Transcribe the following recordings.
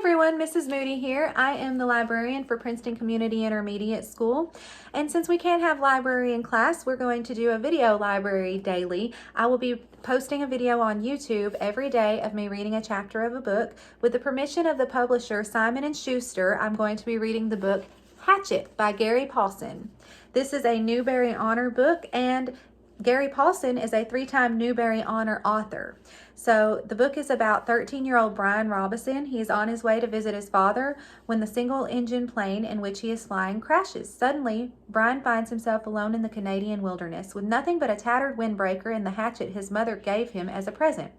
everyone, Mrs. Moody here. I am the librarian for Princeton Community Intermediate School. And since we can't have library in class, we're going to do a video library daily. I will be posting a video on YouTube every day of me reading a chapter of a book. With the permission of the publisher, Simon & Schuster, I'm going to be reading the book Hatchet by Gary Paulson. This is a Newbery Honor book, and Gary Paulson is a 3-time Newbery Honor author. So the book is about 13-year-old Brian Robinson. He is on his way to visit his father when the single-engine plane in which he is flying crashes. Suddenly, Brian finds himself alone in the Canadian wilderness with nothing but a tattered windbreaker and the hatchet his mother gave him as a present,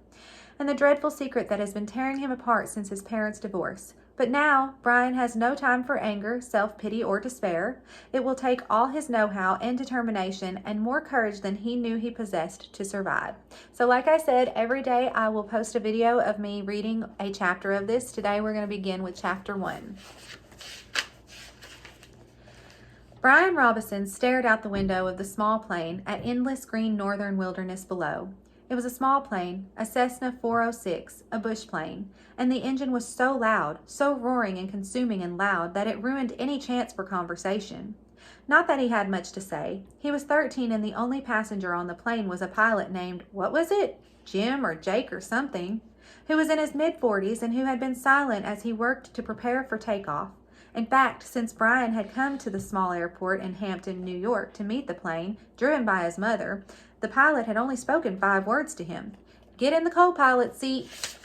and the dreadful secret that has been tearing him apart since his parents' divorce. But now, Brian has no time for anger, self-pity, or despair. It will take all his know-how and determination and more courage than he knew he possessed to survive. So like I said, every day I will post a video of me reading a chapter of this. Today we're going to begin with chapter 1. Brian Robinson stared out the window of the small plane at endless green northern wilderness below. It was a small plane, a Cessna 406, a bush plane, and the engine was so loud, so roaring and consuming and loud, that it ruined any chance for conversation. Not that he had much to say. He was 13 and the only passenger on the plane was a pilot named, what was it? Jim or Jake or something, who was in his mid-40s and who had been silent as he worked to prepare for takeoff. In fact, since Brian had come to the small airport in Hampton, New York to meet the plane, driven by his mother, the pilot had only spoken 5 words to him. "Get in the co-pilot seat,"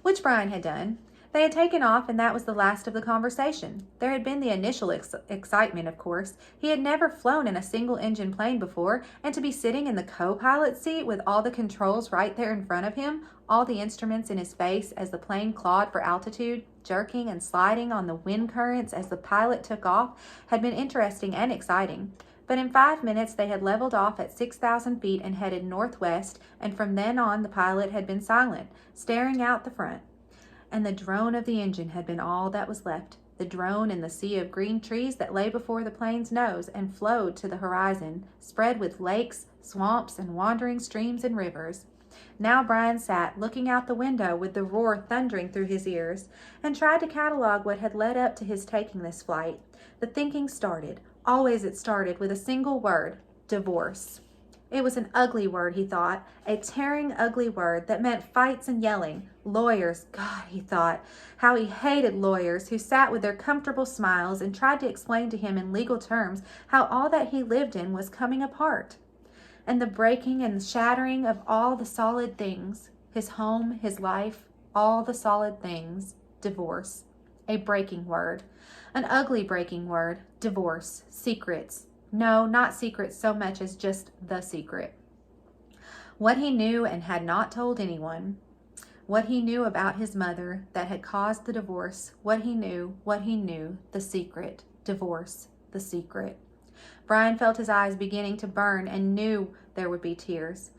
which Brian had done. They had taken off, and that was the last of the conversation. There had been the initial excitement, of course. He had never flown in a single-engine plane before, and to be sitting in the co-pilot seat with all the controls right there in front of him, all the instruments in his face as the plane clawed for altitude, jerking and sliding on the wind currents as the pilot took off, had been interesting and exciting. But in 5 minutes they had leveled off at 6,000 feet and headed northwest, and from then on the pilot had been silent, staring out the front. And the drone of the engine had been all that was left, the drone in the sea of green trees that lay before the plane's nose and flowed to the horizon, spread with lakes, swamps, and wandering streams and rivers. Now Brian sat looking out the window with the roar thundering through his ears, and tried to catalog what had led up to his taking this flight. The thinking started. Always it started with a single word: divorce. It was an ugly word, he thought, a tearing, ugly word that meant fights and yelling. Lawyers, God, he thought, how he hated lawyers who sat with their comfortable smiles and tried to explain to him in legal terms how all that he lived in was coming apart. And the breaking and shattering of all the solid things, his home, his life, all the solid things, divorce. A breaking word, an ugly breaking word, divorce, secrets. No, not secrets so much as just the secret. What he knew and had not told anyone. What he knew about his mother that had caused the divorce. What he knew, the secret, divorce, the secret. Brian felt his eyes beginning to burn and knew there would be tears.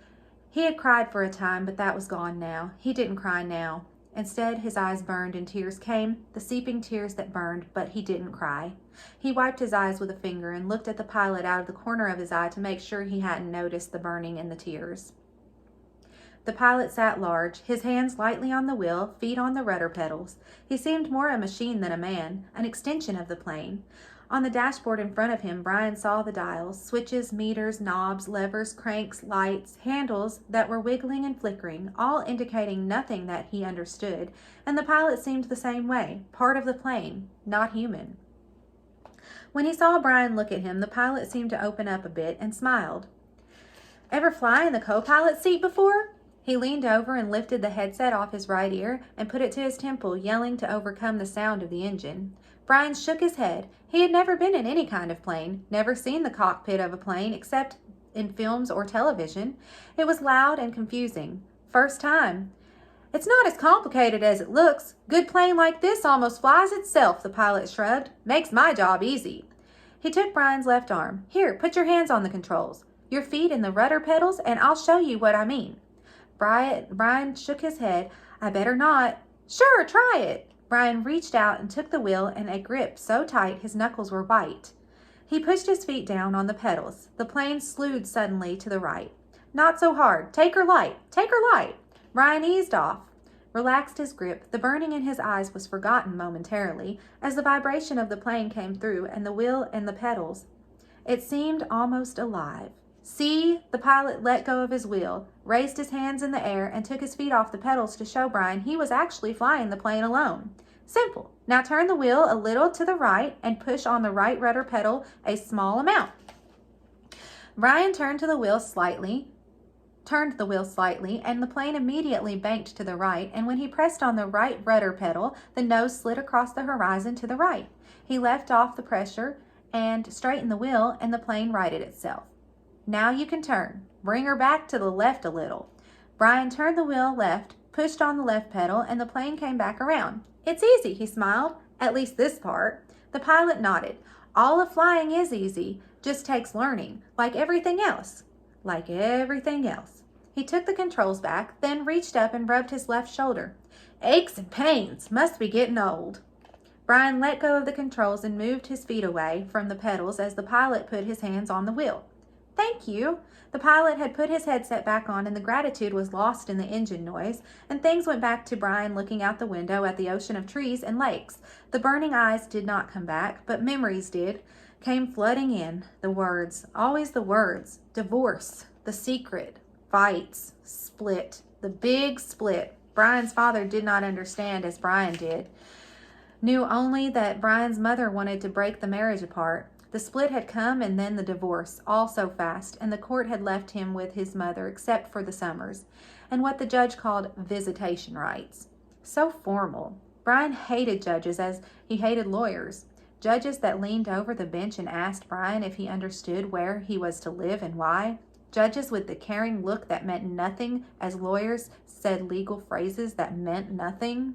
He had cried for a time, but that was gone now. He didn't cry now. Instead, his eyes burned and tears came, the seeping tears that burned, but he didn't cry. He wiped his eyes with a finger and looked at the pilot out of the corner of his eye to make sure he hadn't noticed the burning and the tears. The pilot sat large, his hands lightly on the wheel, feet on the rudder pedals. He seemed more a machine than a man, an extension of the plane. On the dashboard in front of him, Brian saw the dials, switches, meters, knobs, levers, cranks, lights, handles that were wiggling and flickering, all indicating nothing that he understood, and the pilot seemed the same way, part of the plane, not human. When he saw Brian look at him, the pilot seemed to open up a bit and smiled. "Ever fly in the co-pilot seat before?" He leaned over and lifted the headset off his right ear and put it to his temple, yelling to overcome the sound of the engine. Brian shook his head. He had never been in any kind of plane, never seen the cockpit of a plane except in films or television. It was loud and confusing. First time. "It's not as complicated as it looks. Good plane like this almost flies itself," the pilot shrugged. "Makes my job easy." He took Brian's left arm. "Here, put your hands on the controls. Your feet in the rudder pedals, and I'll show you what I mean." Brian shook his head. "I better not." "Sure, try it." Brian reached out and took the wheel in a grip so tight his knuckles were white. He pushed his feet down on the pedals. The plane slewed suddenly to the right. "Not so hard. Take her light. Take her light." Brian eased off. relaxed his grip, the burning in his eyes was forgotten momentarily as the vibration of the plane came through and the wheel and the pedals. It seemed almost alive. See, the pilot let go of his wheel, raised his hands in the air, and took his feet off the pedals to show Brian he was actually flying the plane alone. Simple. Now turn the wheel a little to the right and push on the right rudder pedal a small amount. Brian turned the wheel slightly, and the plane immediately banked to the right, and when he pressed on the right rudder pedal, the nose slid across the horizon to the right. He left off the pressure and straightened the wheel, and the plane righted itself. Now you can turn. Bring her back to the left a little. Brian turned the wheel left, pushed on the left pedal, and the plane came back around. It's easy, he smiled. At least this part. The pilot nodded. All of flying is easy, just takes learning, like everything else. Like everything else. He took the controls back, then reached up and rubbed his left shoulder. Aches and pains. Must be getting old. Brian let go of the controls and moved his feet away from the pedals as the pilot put his hands on the wheel. Thank you. The pilot had put his headset back on and the gratitude was lost in the engine noise, and things went back to Brian looking out the window at the ocean of trees and lakes. The burning eyes did not come back, but memories came flooding in. The words, always the words, divorce, the secret, fights, split, the big split. Brian's father did not understand as Brian did. Knew only that Brian's mother wanted to break the marriage apart. The split had come and then the divorce, all so fast, and the court had left him with his mother except for the summers, and what the judge called visitation rights. So formal. Brian hated judges as he hated lawyers. Judges that leaned over the bench and asked Brian if he understood where he was to live and why. Judges with the caring look that meant nothing as lawyers said legal phrases that meant nothing.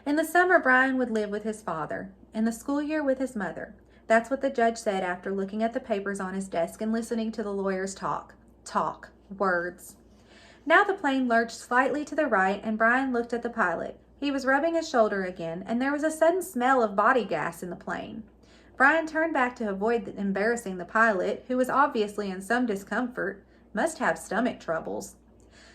In the summer, Brian would live with his father. In the school year with his mother. That's what the judge said after looking at the papers on his desk and listening to the lawyers talk. Talk. Words. Now the plane lurched slightly to the right and Brian looked at the pilot. He was rubbing his shoulder again and there was a sudden smell of body gas in the plane. Brian turned back to avoid embarrassing the pilot, who was obviously in some discomfort, must have stomach troubles.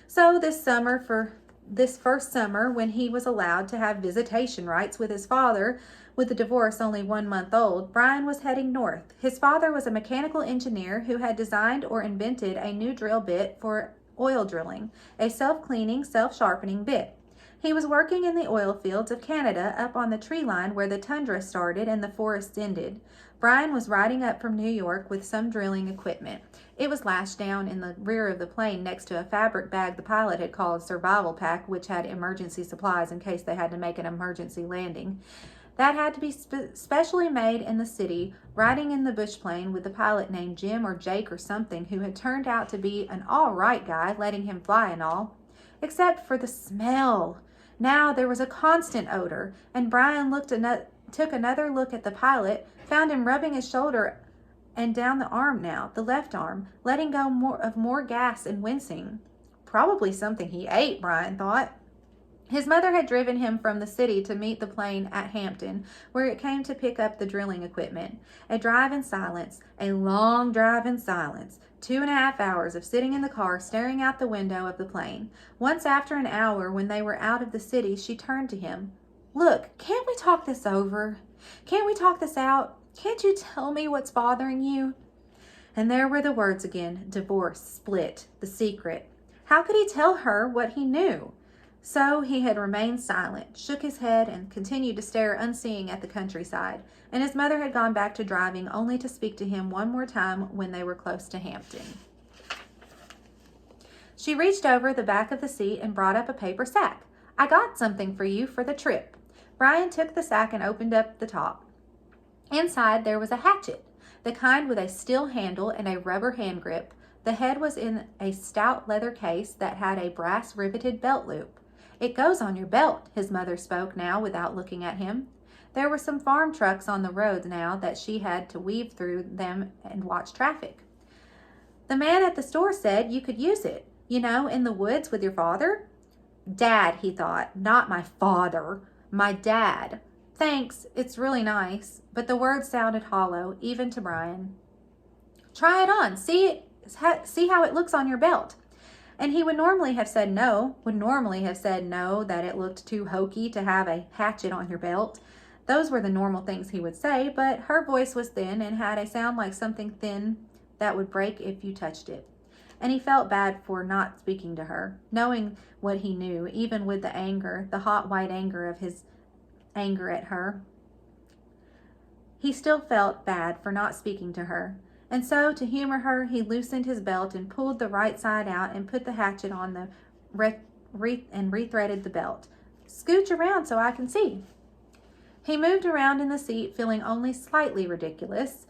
So this first summer, when he was allowed to have visitation rights with his father, with the divorce only 1 month old, Brian was heading north. His father was a mechanical engineer who had designed or invented a new drill bit for oil drilling, a self-cleaning, self-sharpening bit. He was working in the oil fields of Canada up on the tree line where the tundra started and the forests ended. Brian was riding up from New York with some drilling equipment. It was lashed down in the rear of the plane next to a fabric bag the pilot had called a survival pack, which had emergency supplies in case they had to make an emergency landing. That had to be specially made in the city, riding in the bush plane with the pilot named Jim or Jake or something, who had turned out to be an all right guy, letting him fly and all. Except for the smell. Now there was a constant odor, and Brian took another look at the pilot, found him rubbing his shoulder and down the arm now, the left arm, letting go more gas and wincing. Probably something he ate, Brian thought. His mother had driven him from the city to meet the plane at Hampton, where it came to pick up the drilling equipment. A drive in silence, a long drive in silence, 2.5 hours of sitting in the car staring out the window of the plane. Once after an hour, when they were out of the city, she turned to him. Look, can't we talk this over? Can't we talk this out? Can't you tell me what's bothering you? And there were the words again, divorce, split, the secret. How could he tell her what he knew? So he had remained silent, shook his head, and continued to stare unseeing at the countryside, and his mother had gone back to driving only to speak to him one more time when they were close to Hampton. She reached over the back of the seat and brought up a paper sack. I got something for you for the trip. Brian took the sack and opened up the top. Inside there was a hatchet, the kind with a steel handle and a rubber hand grip. The head was in a stout leather case that had a brass riveted belt loop. It goes on your belt, his mother spoke now without looking at him. There were some farm trucks on the road now that she had to weave through them and watch traffic. The man at the store said you could use it, you know, in the woods with your father. Dad, he thought, not my father, my dad. Thanks, it's really nice, but the words sounded hollow, even to Brian. Try it on, see how it looks on your belt. And he would normally have said no, that it looked too hokey to have a hatchet on your belt. Those were the normal things he would say, but her voice was thin and had a sound like something thin that would break if you touched it. And he felt bad for not speaking to her, knowing what he knew, even with the anger, the hot white anger of his anger at her. He still felt bad for not speaking to her. And so, to humor her, he loosened his belt and pulled the right side out and put the hatchet on the and rethreaded the belt. "Scooch around so I can see." He moved around in the seat, feeling only slightly ridiculous.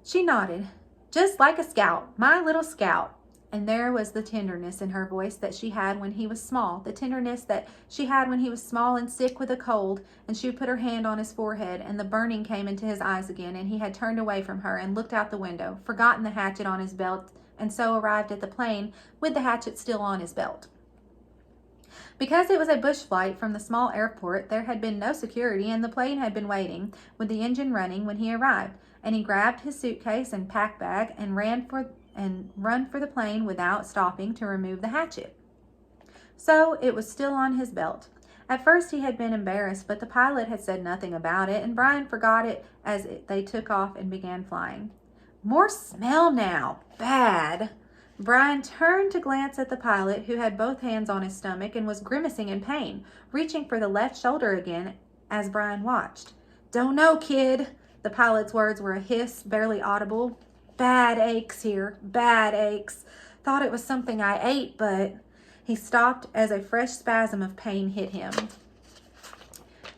She nodded. "Just like a scout, my little scout." And there was the tenderness in her voice that she had when he was small, the tenderness that she had when he was small and sick with a cold, and she put her hand on his forehead, and the burning came into his eyes again, and he had turned away from her and looked out the window, forgotten the hatchet on his belt, and so arrived at the plane with the hatchet still on his belt. Because it was a bush flight from the small airport, there had been no security, and the plane had been waiting, with the engine running, when he arrived, and he grabbed his suitcase and pack bag and run for the plane without stopping to remove the hatchet. So it was still on his belt. At first he had been embarrassed, but the pilot had said nothing about it, and Brian forgot it as they took off and began flying. "More smell now. Bad." Brian turned to glance at the pilot, who had both hands on his stomach and was grimacing in pain, reaching for the left shoulder again as Brian watched. "Don't know, kid." The pilot's words were a hiss, barely audible. "Bad aches here, bad aches. Thought it was something I ate, but..." He stopped as a fresh spasm of pain hit him.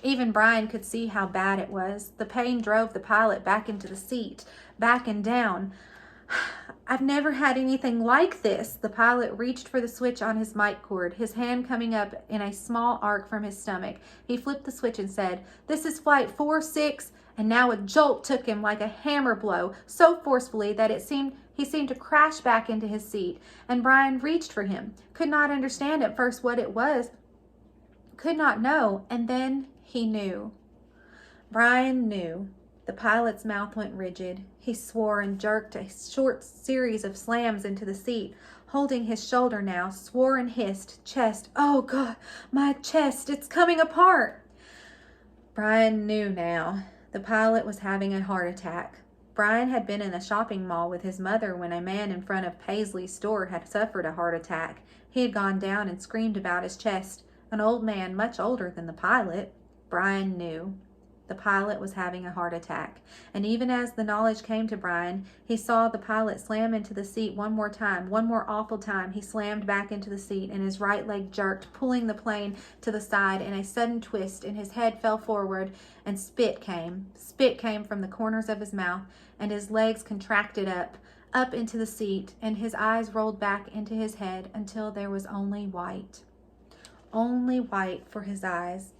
Even Brian could see how bad it was. The pain drove the pilot back into the seat, back and down. "I've never had anything like this." The pilot reached for the switch on his mic cord, his hand coming up in a small arc from his stomach. He flipped the switch and said, "This is flight 46, and now a jolt took him like a hammer blow, so forcefully that he seemed to crash back into his seat, and Brian reached for him, could not understand at first what it was, could not know, and then he knew. Brian knew. The pilot's mouth went rigid. He swore and jerked a short series of slams into the seat, holding his shoulder now, swore and hissed, "Chest, oh God, my chest, it's coming apart." Brian knew now. The pilot was having a heart attack. Brian had been in a shopping mall with his mother when a man in front of Paisley's store had suffered a heart attack. He had gone down and screamed about his chest. An old man, much older than the pilot. Brian knew. The pilot was having a heart attack. And even as the knowledge came to Brian, he saw the pilot slam into the seat one more time, one more awful time. He slammed back into the seat, and his right leg jerked, pulling the plane to the side in a sudden twist, and his head fell forward, and spit came. Spit came from the corners of his mouth, and his legs contracted up into the seat, and his eyes rolled back into his head until there was only white. Only white for his eyes,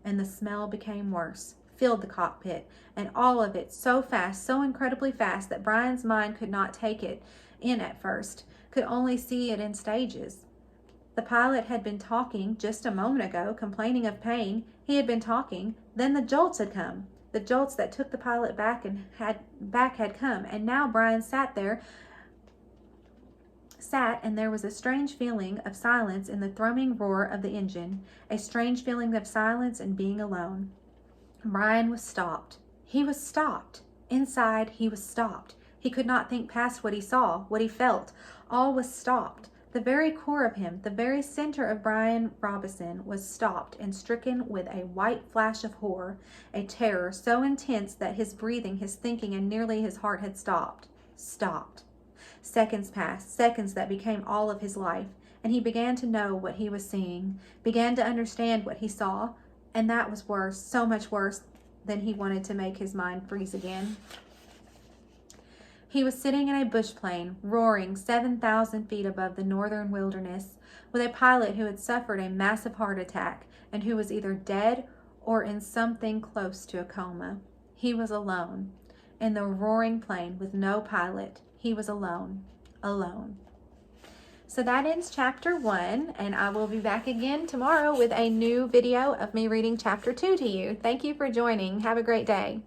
and the smell became worse. Filled the cockpit, and all of it so fast, so incredibly fast, that Brian's mind could not take it in at first, could only see it in stages. The pilot had been talking just a moment ago, complaining of pain. He had been talking. Then the jolts had come. The jolts that took the pilot back had come, and now Brian sat, and there was a strange feeling of silence in the thrumming roar of the engine, a strange feeling of silence and being alone. Brian was stopped. He was stopped. Inside, he was stopped. He could not think past what he saw, what he felt. All was stopped. The very core of him, the very center of Brian Robison, was stopped and stricken with a white flash of horror, a terror so intense that his breathing, his thinking, and nearly his heart had stopped. Stopped. Seconds passed, seconds that became all of his life, and he began to know what he was seeing, began to understand what he saw, and that was worse, so much worse than he wanted to make his mind freeze again. He was sitting in a bush plane, roaring 7,000 feet above the northern wilderness, with a pilot who had suffered a massive heart attack and who was either dead or in something close to a coma. He was alone. In the roaring plane with no pilot, he was alone. Alone. So that ends chapter 1, and I will be back again tomorrow with a new video of me reading chapter 2 to you. Thank you for joining. Have a great day.